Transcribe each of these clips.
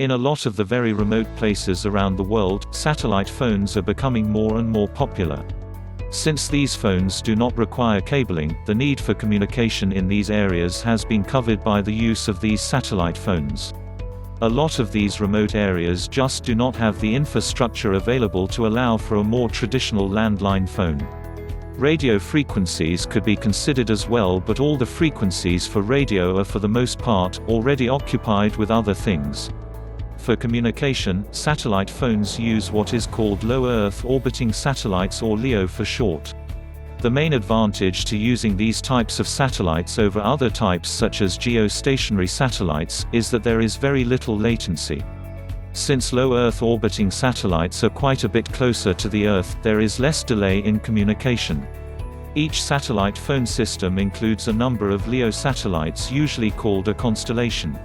In a lot of the very remote places around the world, satellite phones are becoming more and more popular. Since these phones do not require cabling, the need for communication in these areas has been covered by the use of these satellite phones. A lot of these remote areas just do not have the infrastructure available to allow for a more traditional landline phone. Radio frequencies could be considered as well, but all the frequencies for radio are for the most part already occupied with other things. For communication, satellite phones use what is called low-Earth orbiting satellites, or LEO for short. The main advantage to using these types of satellites over other types such as geostationary satellites, is that there is very little latency. Since low-Earth orbiting satellites are quite a bit closer to the Earth, there is less delay in communication. Each satellite phone system includes a number of LEO satellites, usually called a constellation.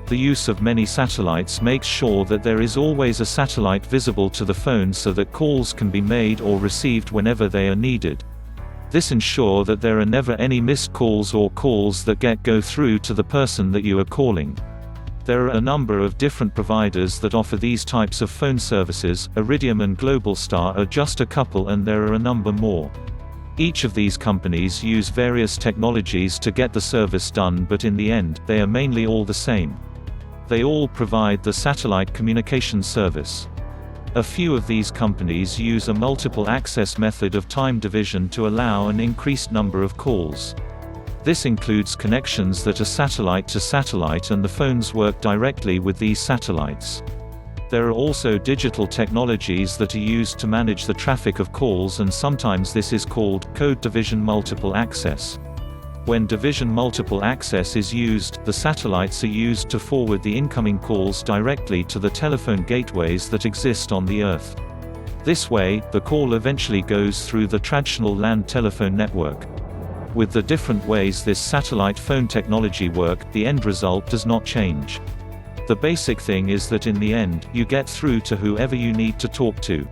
The use of many satellites makes sure that there is always a satellite visible to the phone so that calls can be made or received whenever they are needed. This ensures that there are never any missed calls or calls that go through to the person that you are calling. There are a number of different providers that offer these types of phone services. Iridium and Globalstar are just a couple, and there are a number more. Each of these companies use various technologies to get the service done, but in the end, they are mainly all the same. They all provide the satellite communication service. A few of these companies use a multiple access method of time division to allow an increased number of calls. This includes connections that are satellite to satellite, and the phones work directly with these satellites. There are also digital technologies that are used to manage the traffic of calls, and sometimes this is called code division multiple access. When division multiple access is used, the satellites are used to forward the incoming calls directly to the telephone gateways that exist on the Earth. This way, the call eventually goes through the traditional land telephone network. With the different ways this satellite phone technology work, the end result does not change. The basic thing is that in the end, you get through to whoever you need to talk to.